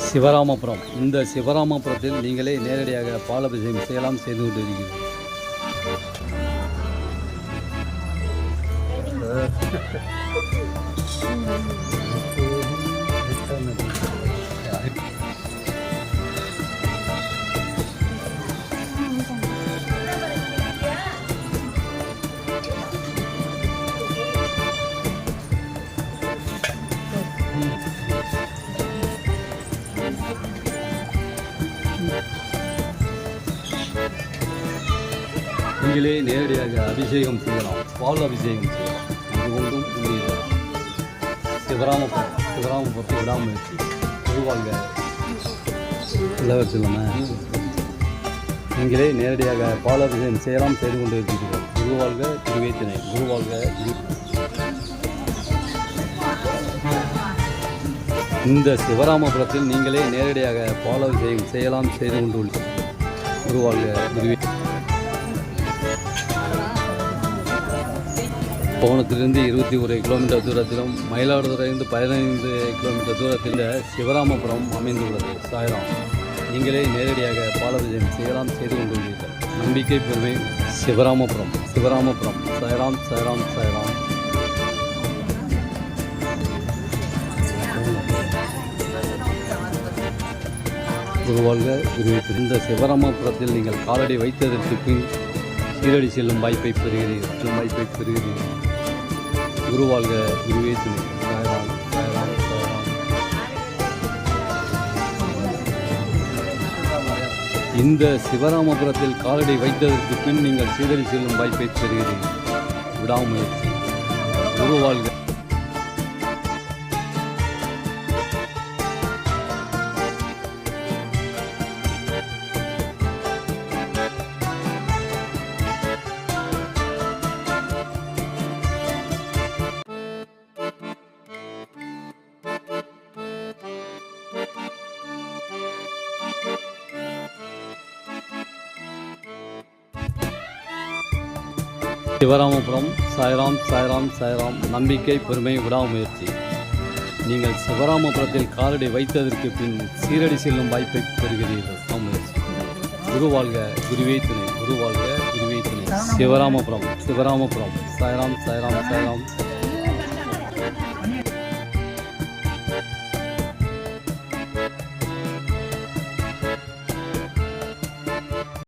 சிவராமபுரம். இந்த சிவராமபுரத்தில் நீங்களே நேரடியாக பாலாபிஷேகம் செய்யலாம், செய்து கொண்டிருக்கிறீர்கள். நீங்களே நேரடியாக அபிஷேகம் செய்யலாம், பால் அபிஷேகம் செய்யலாம். இது ஒன்றும் உள்ளது. சிவராமபுரத்தை விடாமுயற்சி உருவாங்க இளவரசில்லாமல் நீங்களே நேரடியாக பால் அபிஷேகம் செய்யலாம், செய்து கொண்டு இருக்கிறீர்கள். குருவாழ்க திருவேத்தினை, குருவாழ்க. இந்த சிவராமபுரத்தில் நீங்களே நேரடியாக பால் அபிஷேகம் செய்யலாம், செய்து கொண்டு உள்ளது. குருவாழ்க திருவேத்தினை. கோவணத்திலிருந்து 21 கிலோமீட்டர் தூரத்திலும், மயிலாடுதுறையிலிருந்து 15 கிலோமீட்டர் தூரத்தில் சிவராமபுரம் அமைந்துள்ளது. சாய்ராம். நீங்களே நேரடியாக பாலாபிஷேகம் செய்யலாம், செய்து கொண்டுள்ளீர்கள். நம்பிக்கை பெருமை. சிவராமபுரம். சாய்ராம், சாய்ராம், சாய்ராம். குருவாழ்க குருவேத்தினை. இந்த சிவராமபுரத்தில் நீங்கள் காலடி வைத்ததற்கு பின் சீரடி செல்லும் வாய்ப்பை பெறுகிறீர்கள். குருவாழ்க குருவேத்தினை. சாய்ராம், சாய்ராம், சாய்ராம். இந்த சிவராமபுரத்தில் காலடி வைத்ததற்கு பின் நீங்கள் சீரடி செல்லும் வாய்ப்பை பெறுகிறீர்கள். விடாமுயற்சி. குருவாழ்க. சிவராமபுரம். சாய்ராம், சாய்ராம், சாய்ராம். நம்பிக்கை பெருமை விடாமுயற்சி. நீங்கள் சிவராமபுரத்தில் காலடி வைத்ததற்கு பின் சீரடி செல்லும் வாய்ப்பை பெறுகிறீர்கள். முயற்சி. குருவாழ்க குருவே துணை, குருவாழ்க குருவே துணை. சிவராமபுரம். சாய்ராம், சாய்ராம், சாய்ராம்.